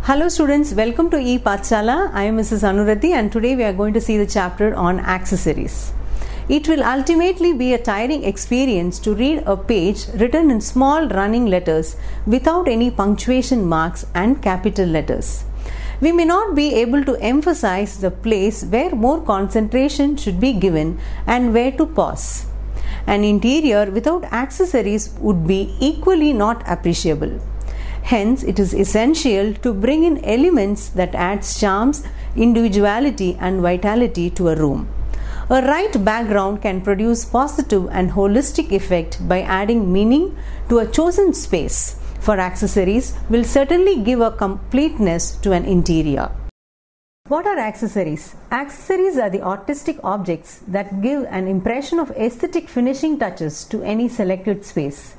Hello students, welcome to E-Pathshala. I am Mrs. Anuradhi and today we are going to see the chapter on accessories. It will ultimately be a tiring experience to read a page written in small running letters without any punctuation marks and capital letters. We may not be able to emphasize the place where more concentration should be given and where to pause. An interior without accessories would be equally not appreciable. Hence, it is essential to bring in elements that adds charms, individuality and vitality to a room. A right background can produce positive and holistic effect by adding meaning to a chosen space. For accessories will certainly give a completeness to an interior. What are accessories? Accessories are the artistic objects that give an impression of aesthetic finishing touches to any selected space.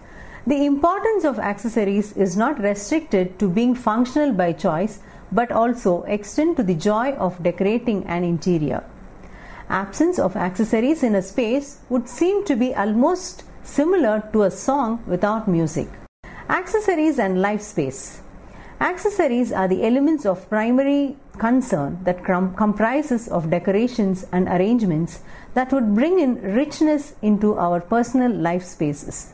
The importance of accessories is not restricted to being functional by choice, but also extend to the joy of decorating an interior. Absence of accessories in a space would seem to be almost similar to a song without music. Accessories and life space. Accessories are the elements of primary concern that comprises of decorations and arrangements that would bring in richness into our personal life spaces.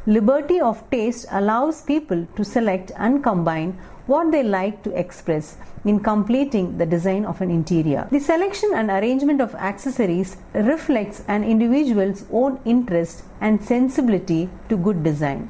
Liberty of taste allows people to select and combine what they like to express in completing the design of an interior. The selection and arrangement of accessories reflects an individual's own interest and sensibility to good design.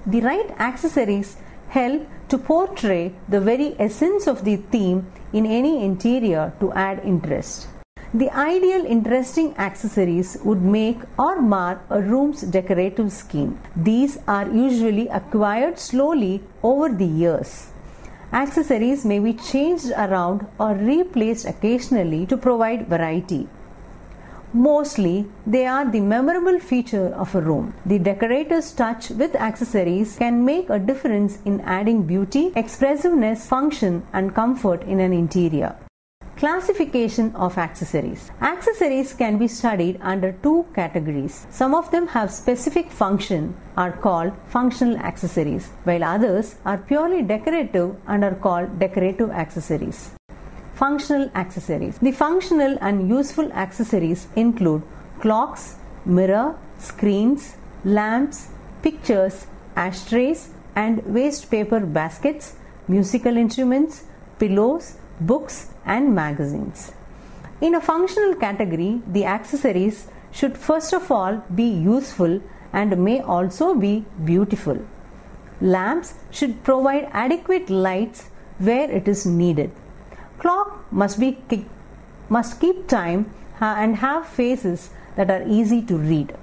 The right accessories help to portray the very essence of the theme in any interior to add interest. The ideal interesting accessories would make or mar a room's decorative scheme. These are usually acquired slowly over the years. Accessories may be changed around or replaced occasionally to provide variety. Mostly, they are the memorable feature of a room. The decorator's touch with accessories can make a difference in adding beauty, expressiveness, function, and comfort in an interior. Classification of accessories. Accessories can be studied under two categories. Some of them have specific function, are called functional accessories, while others are purely decorative and are called decorative accessories. Functional accessories. The functional and useful accessories include clocks, mirror, screens, lamps, pictures, ashtrays and waste paper baskets, musical instruments, pillows, books and magazines. In a functional category, the accessories should first of all be useful and may also be beautiful. Lamps should provide adequate lights where it is needed. Clock must keep time and have faces that are easy to read.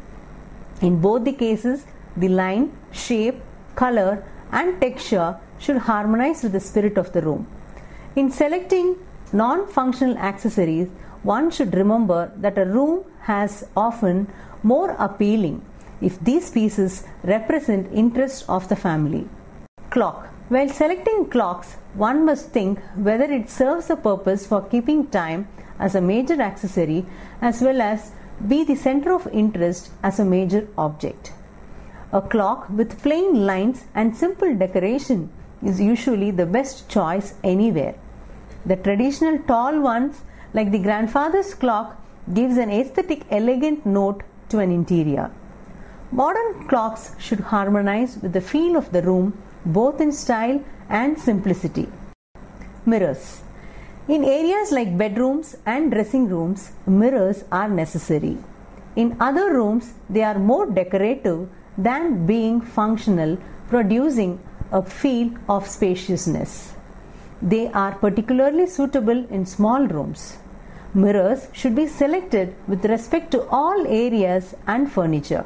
In both the cases, the line, shape, color and texture should harmonize with the spirit of the room. In selecting non-functional accessories, one should remember that a room has often more appealing if these pieces represent interests of the family. Clock. While selecting clocks, one must think whether it serves a purpose for keeping time as a major accessory as well as be the center of interest as a major object. A clock with plain lines and simple decoration is usually the best choice anywhere. The traditional tall ones like the grandfather's clock gives an aesthetic elegant note to an interior. Modern clocks should harmonize with the feel of the room both in style and simplicity. Mirrors. In areas like bedrooms and dressing rooms, mirrors are necessary. In other rooms, they are more decorative than being functional, producing a feel of spaciousness. They are particularly suitable in small rooms. Mirrors should be selected with respect to all areas and furniture.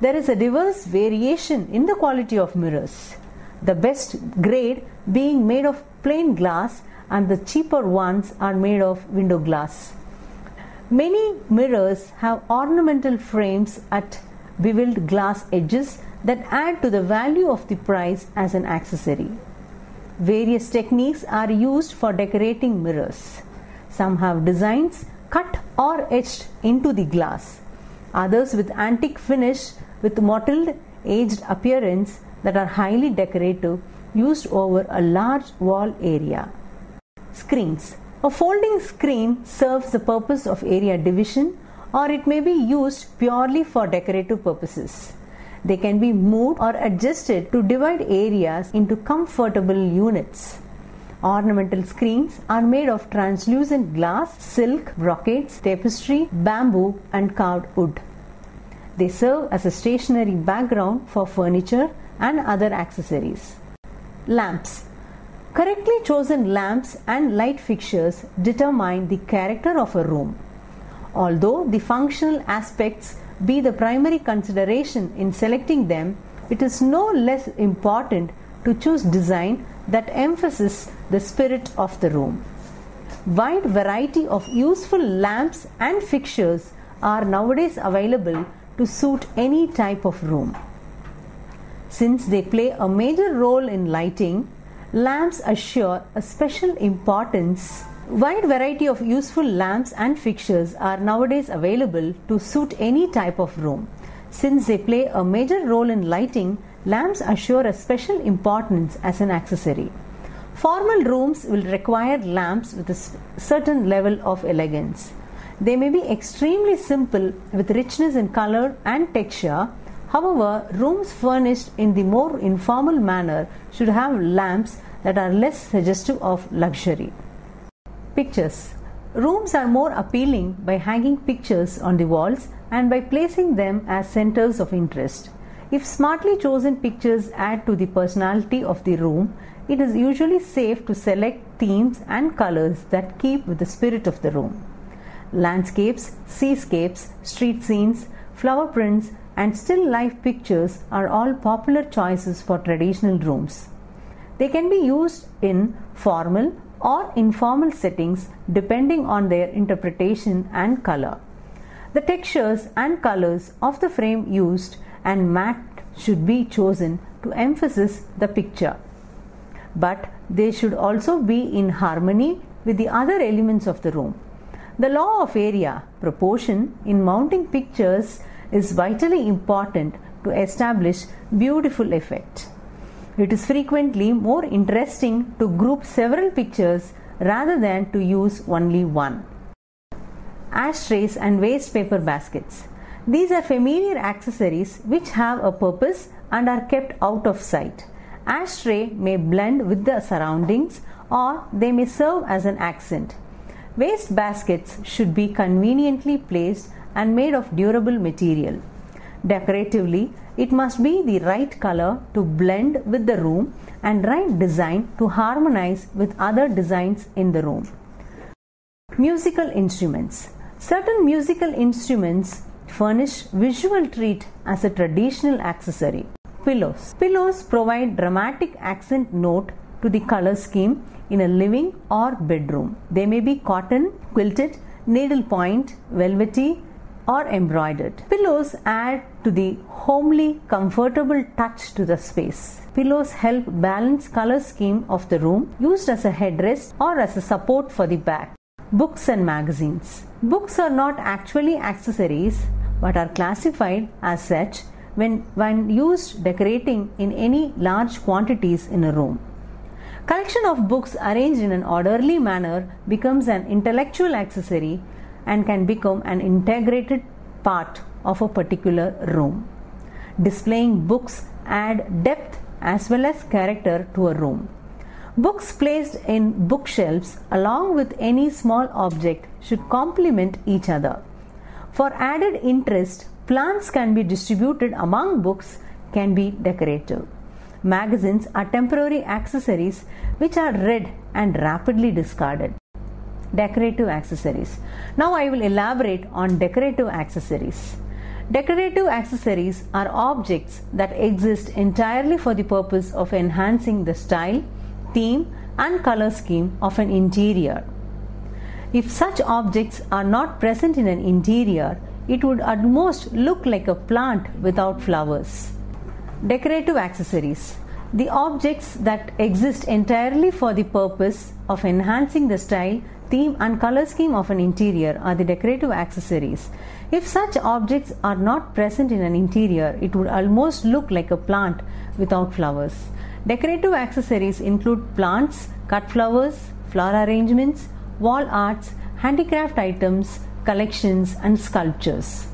There is a diverse variation in the quality of mirrors, the best grade being made of plain glass and the cheaper ones are made of window glass. Many mirrors have ornamental frames at beveled glass edges that add to the value of the price as an accessory. Various techniques are used for decorating mirrors. Some have designs cut or etched into the glass. Others with antique finish with mottled, aged appearance that are highly decorative used over a large wall area. Screens. A folding screen serves the purpose of area division, or it may be used purely for decorative purposes. They can be moved or adjusted to divide areas into comfortable units. Ornamental screens are made of translucent glass, silk, brocades, tapestry, bamboo, and carved wood. They serve as a stationary background for furniture and other accessories. Lamps. Correctly chosen lamps and light fixtures determine the character of a room. Although the functional aspects be the primary consideration in selecting them, it is no less important to choose design that emphasizes the spirit of the room. Wide variety of useful lamps and fixtures are nowadays available to suit any type of room. Since they play a major role in lighting, lamps assure a special importance. Wide variety of useful lamps and fixtures are nowadays available to suit any type of room. Since they play a major role in lighting, lamps assure a special importance as an accessory. Formal rooms will require lamps with a certain level of elegance. They may be extremely simple with richness in color and texture. However, rooms furnished in the more informal manner should have lamps that are less suggestive of luxury. Pictures. Rooms are more appealing by hanging pictures on the walls and by placing them as centers of interest. If smartly chosen pictures add to the personality of the room, it is usually safe to select themes and colors that keep with the spirit of the room. Landscapes, seascapes, street scenes, flower prints, and still life pictures are all popular choices for traditional rooms. They can be used in formal or informal settings depending on their interpretation and color. The textures and colors of the frame used and mat should be chosen to emphasize the picture, but they should also be in harmony with the other elements of the room. The law of area proportion in mounting pictures is vitally important to establish beautiful effect. It is frequently more interesting to group several pictures rather than to use only one. Ashtrays and waste paper baskets. These are familiar accessories which have a purpose and are kept out of sight. Ashtray may blend with the surroundings or they may serve as an accent. Waste baskets should be conveniently placed and made of durable material. Decoratively, it must be the right color to blend with the room and right design to harmonize with other designs in the room. Musical instruments. Certain musical instruments furnish visual treat as a traditional accessory. Pillows. Pillows provide dramatic accent note to the color scheme in a living or bedroom. They may be cotton, quilted, needlepoint, velvety, or embroidered. Pillows add to the homely, comfortable touch to the space. Pillows help balance color scheme of the room, used as a headrest or as a support for the back. Books and magazines. Books are not actually accessories but are classified as such when used decorating in any large quantities in a room. Collection of books arranged in an orderly manner becomes an intellectual accessory and can become an integrated part of a particular room. Displaying books add depth as well as character to a room. Books placed in bookshelves along with any small object should complement each other. For added interest, plants can be distributed among books can be decorative. Magazines are temporary accessories which are read and rapidly discarded. Decorative accessories. Now I will elaborate on decorative accessories. Decorative accessories are objects that exist entirely for the purpose of enhancing the style, theme, and color scheme of an interior. If such objects are not present in an interior, it would at most look like a plant without flowers. Decorative accessories. The objects that exist entirely for the purpose of enhancing the style, theme, and color scheme of an interior are the decorative accessories. If such objects are not present in an interior, it would almost look like a plant without flowers. Decorative accessories include plants, cut flowers, flower arrangements, wall arts, handicraft items, collections, and sculptures.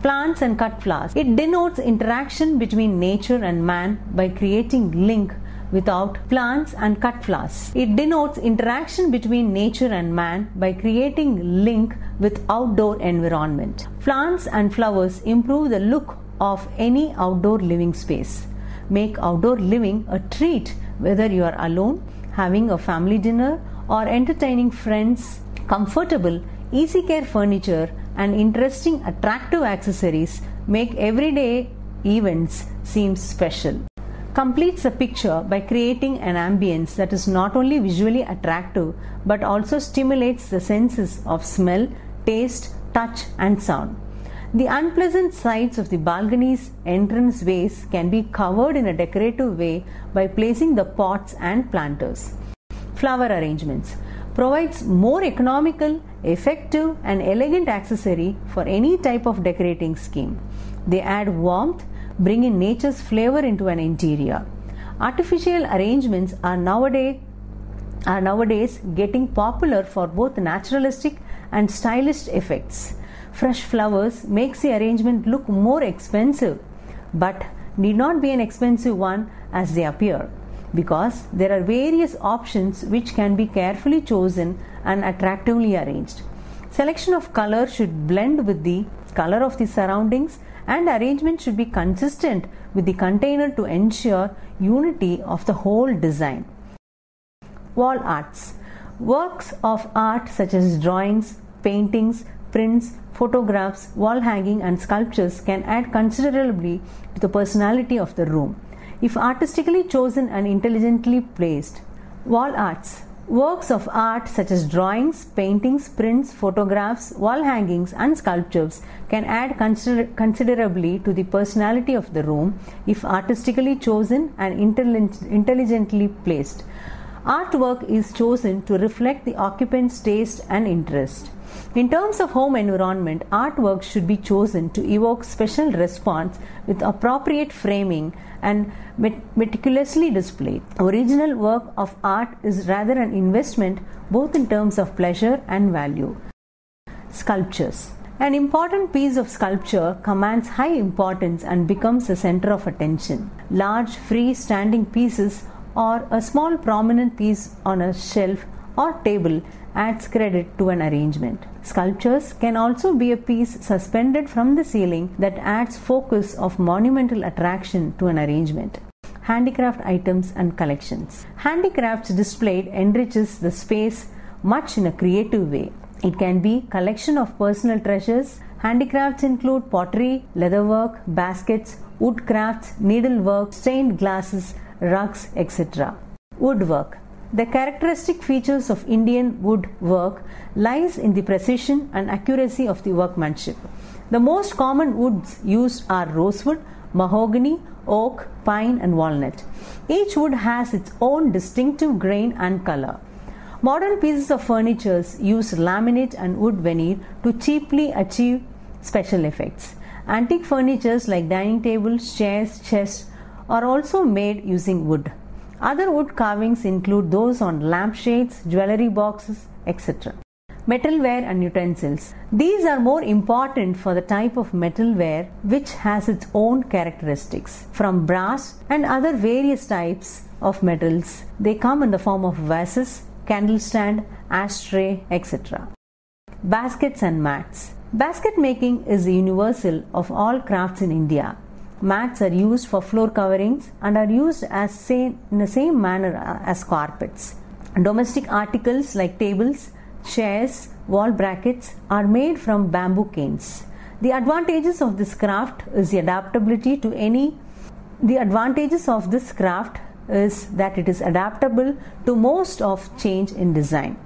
Plants and cut flowers. It denotes interaction between nature and man by creating link without plants and cut flowers. It denotes interaction between nature and man by creating link with outdoor environment. Plants and flowers improve the look of any outdoor living space. Make outdoor living a treat whether you are alone, having a family dinner, or entertaining friends. Comfortable, easy care furniture and interesting, attractive accessories make everyday events seem special. Completes the picture by creating an ambience that is not only visually attractive but also stimulates the senses of smell, taste, touch, and sound. The unpleasant sides of the balcony's entrance ways can be covered in a decorative way by placing the pots and planters. Flower arrangements provides more economical, effective, and elegant accessory for any type of decorating scheme. They add warmth, bring in nature's flavor into an interior. Artificial arrangements are nowadays getting popular for both naturalistic and stylish effects. Fresh flowers makes the arrangement look more expensive, but need not be an expensive one as they appear, because there are various options which can be carefully chosen and attractively arranged. Selection of color should blend with the color of the surroundings, and arrangement should be consistent with the container to ensure unity of the whole design. Wall arts. Works of art such as drawings, paintings, prints, photographs, wall hanging, and sculptures can add considerably to the personality of the room if artistically chosen and intelligently placed. Wall arts. Works of art such as drawings, paintings, prints, photographs, wall hangings, and sculptures can add considerably to the personality of the room if artistically chosen and intelligently placed. Artwork is chosen to reflect the occupant's taste and interest. In terms of home environment, artwork should be chosen to evoke special response with appropriate framing and meticulously displayed. Original work of art is rather an investment both in terms of pleasure and value. Sculptures. An important piece of sculpture commands high importance and becomes the center of attention. Large free-standing pieces or a small prominent piece on a shelf or table adds credit to an arrangement. Sculptures can also be a piece suspended from the ceiling that adds focus of monumental attraction to an arrangement. Handicraft items and collections. Handicrafts displayed enriches the space much in a creative way. It can be collection of personal treasures. Handicrafts include pottery, leatherwork, baskets, wood crafts, needlework, stained glasses, rugs, etc. Woodwork. The characteristic features of Indian woodwork lies in the precision and accuracy of the workmanship. The most common woods used are rosewood, mahogany, oak, pine, and walnut. Each wood has its own distinctive grain and color. Modern pieces of furniture use laminate and wood veneer to cheaply achieve special effects. Antique furniture like dining tables, chairs, chests are also made using wood. Other wood carvings include those on lampshades, jewelry boxes, etc. Metalware and utensils. These are more important for the type of metalware which has its own characteristics. From brass and other various types of metals, they come in the form of vases, candle stand, ashtray, etc. Baskets and mats. Basket making is universal of all crafts in India. Mats are used for floor coverings and are used in the same manner as carpets. Domestic articles like tables, chairs, wall brackets are made from bamboo canes. The advantages of this craft is the adaptability to any. The advantages of this craft is that it is adaptable to most of change in design.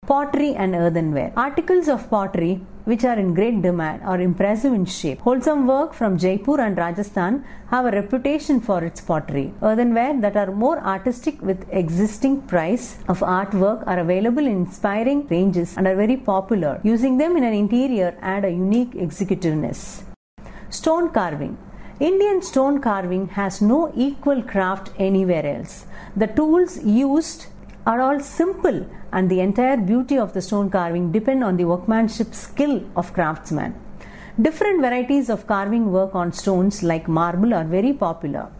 Pottery and earthenware. Articles of pottery which are in great demand are impressive in shape. Wholesome work from Jaipur and Rajasthan have a reputation for its pottery. Earthenware that are more artistic with existing price of artwork are available in inspiring ranges and are very popular. Using them in an interior add a unique executiveness. Stone carving. Indian stone carving has no equal craft anywhere else. The tools used are all simple, and the entire beauty of the stone carving depend on the workmanship skill of craftsmen. Different varieties of carving work on stones like marble are very popular.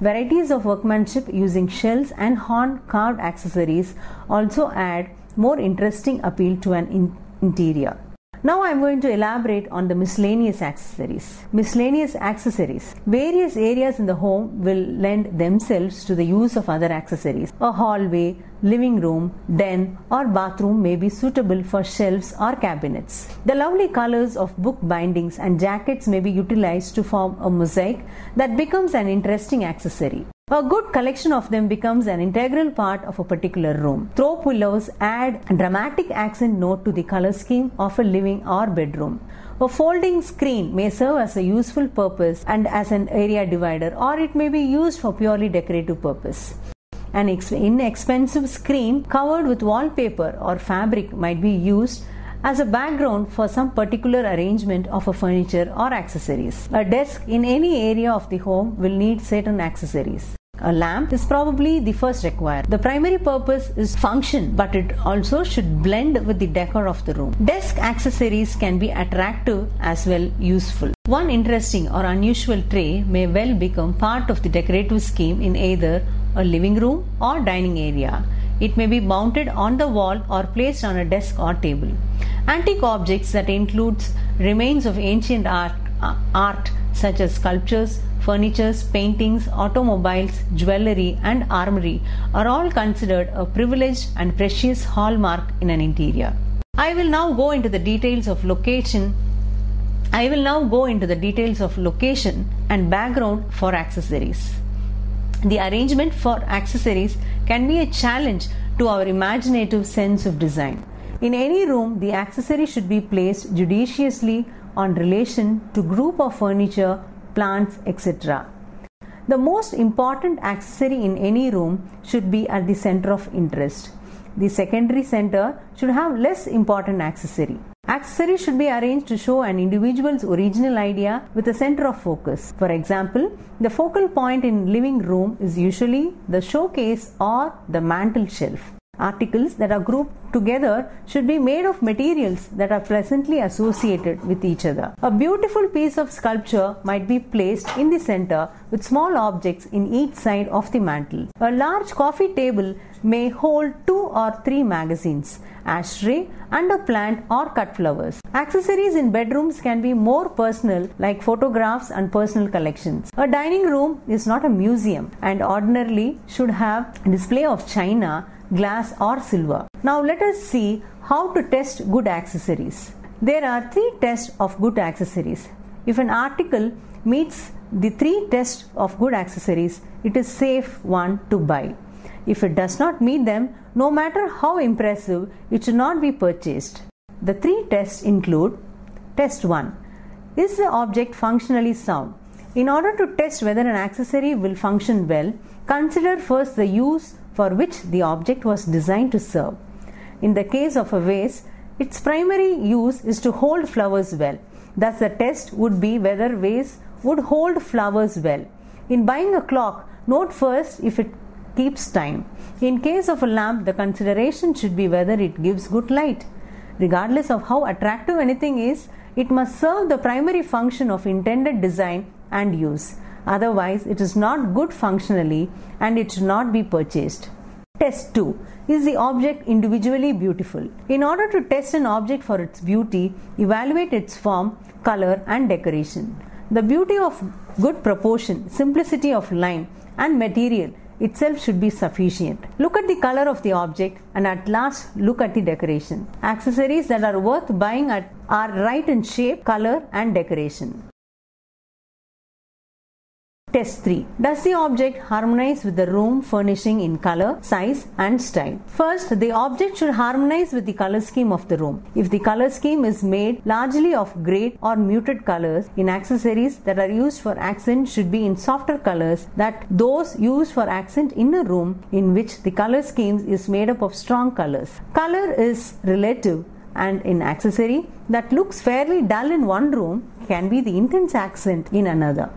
Varieties of workmanship using shells and horn carved accessories also add more interesting appeal to an interior. Now I am going to elaborate on the miscellaneous accessories. Miscellaneous accessories. Various areas in the home will lend themselves to the use of other accessories. A hallway, living room, den or bathroom may be suitable for shelves or cabinets. The lovely colors of book bindings and jackets may be utilized to form a mosaic that becomes an interesting accessory. A good collection of them becomes an integral part of a particular room. Throw pillows add a dramatic accent note to the color scheme of a living or bedroom. A folding screen may serve as a useful purpose and as an area divider, or it may be used for purely decorative purpose. An inexpensive screen covered with wallpaper or fabric might be used as a background for some particular arrangement of a furniture or accessories. A desk in any area of the home will need certain accessories. A lamp is probably the first required. The primary purpose is function, but it also should blend with the decor of the room. Desk accessories can be attractive as well useful. One interesting or unusual tray may well become part of the decorative scheme in either a living room or dining area. It may be mounted on the wall or placed on a desk or table. Antique objects that includes remains of ancient art such as sculptures, furnitures, paintings, automobiles, jewelry and armory are all considered a privileged and precious hallmark in an interior. I will now go into the details of location and background for accessories. The arrangement for accessories can be a challenge to our imaginative sense of design. In any room, the accessory should be placed judiciously on relation to group of furniture, plants, etc. The most important accessory in any room should be at the center of interest. The secondary center should have less important accessory. Accessories should be arranged to show an individual's original idea with a center of focus. For example, the focal point in living room is usually the showcase or the mantel shelf. Articles that are grouped together should be made of materials that are pleasantly associated with each other. A beautiful piece of sculpture might be placed in the center with small objects in each side of the mantel. A large coffee table may hold 2 or 3 magazines, ashtray and a plant or cut flowers. Accessories in bedrooms can be more personal, like photographs and personal collections. A dining room is not a museum and ordinarily should have a display of china, glass or silver. Now let us see how to test good accessories. There are 3 tests of good accessories. If an article meets the 3 tests of good accessories, it is safe one to buy. If it does not meet them, no matter how impressive, it should not be purchased. The 3 tests include: Test 1. Is the object functionally sound? In order to test whether an accessory will function well, consider first the use for which the object was designed to serve. In the case of a vase, its primary use is to hold flowers well. Thus, the test would be whether vase would hold flowers well. In buying a clock, note first if it keeps time. In case of a lamp, the consideration should be whether it gives good light. Regardless of how attractive anything is, it must serve the primary function of intended design and use. Otherwise, it is not good functionally and it should not be purchased. Test 2. Is the object individually beautiful? In order to test an object for its beauty, evaluate its form, color and decoration. The beauty of good proportion, simplicity of line and material itself should be sufficient. Look at the color of the object and at last look at the decoration. Accessories that are worth buying are right in shape, color and decoration. Test 3. Does the object harmonize with the room furnishing in color, size and style? First, the object should harmonize with the color scheme of the room. If the color scheme is made largely of gray or muted colors, in accessories that are used for accent should be in softer colors than those used for accent in a room in which the color scheme is made up of strong colors. Color is relative, and in accessory that looks fairly dull in one room can be the intense accent in another.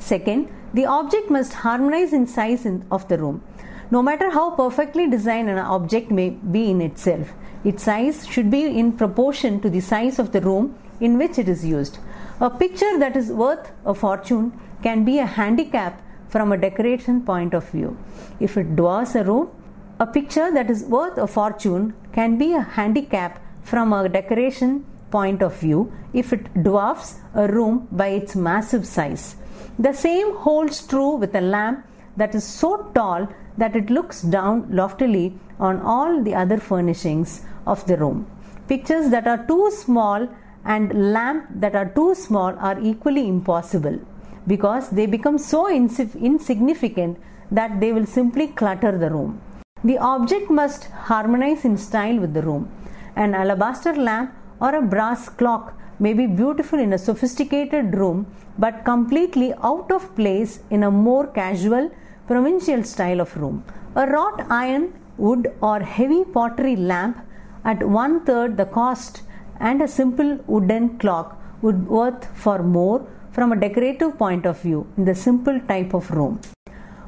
Second, the object must harmonize in size of the room. No matter how perfectly designed an object may be in itself, its size should be in proportion to the size of the room in which it is used. A picture that is worth a fortune can be a handicap from a decoration point of view. If it dwarfs a room, a picture that is worth a fortune can be a handicap from a decoration point of view if it dwarfs a room by its massive size. The same holds true with a lamp that is so tall that it looks down loftily on all the other furnishings of the room. Pictures that are too small and lamps that are too small are equally impossible, because they become so insignificant that they will simply clutter the room. The object must harmonize in style with the room. An alabaster lamp or a brass clock may be beautiful in a sophisticated room but completely out of place in a more casual, provincial style of room. A wrought iron, wood or heavy pottery lamp at 1/3 the cost and a simple wooden clock would worth for more from a decorative point of view in the simple type of room.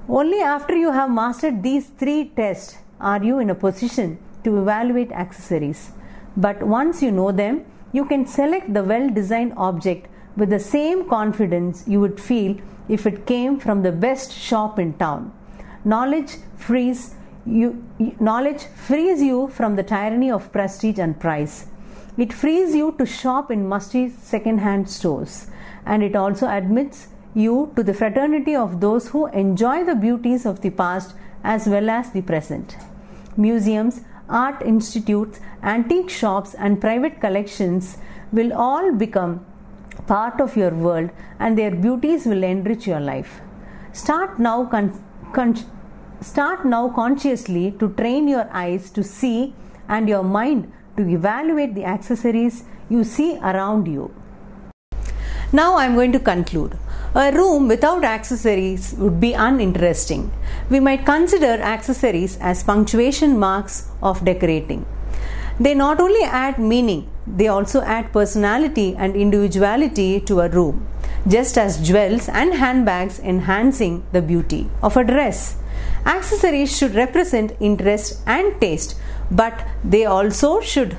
Only after you have mastered these 3 tests are you in a position to evaluate accessories. But once you know them, you can select the well-designed object with the same confidence you would feel if it came from the best shop in town. Knowledge frees you from the tyranny of prestige and price. It frees you to shop in musty second-hand stores, and it also admits you to the fraternity of those who enjoy the beauties of the past as well as the present. Museums, art institutes, antique shops, and private collections will all become part of your world, and their beauties will enrich your life. Start now consciously to train your eyes to see and your mind to evaluate the accessories you see around you. Now I am going to conclude. A room without accessories would be uninteresting. We might consider accessories as punctuation marks of decorating. They not only add meaning, they also add personality and individuality to a room, just as jewels and handbags enhancing the beauty of a dress. Accessories should represent interest and taste, but they also should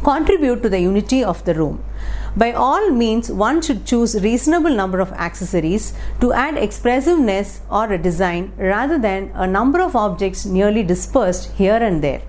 contribute to the unity of the room. By all means, one should choose a reasonable number of accessories to add expressiveness or a design rather than a number of objects nearly dispersed here and there.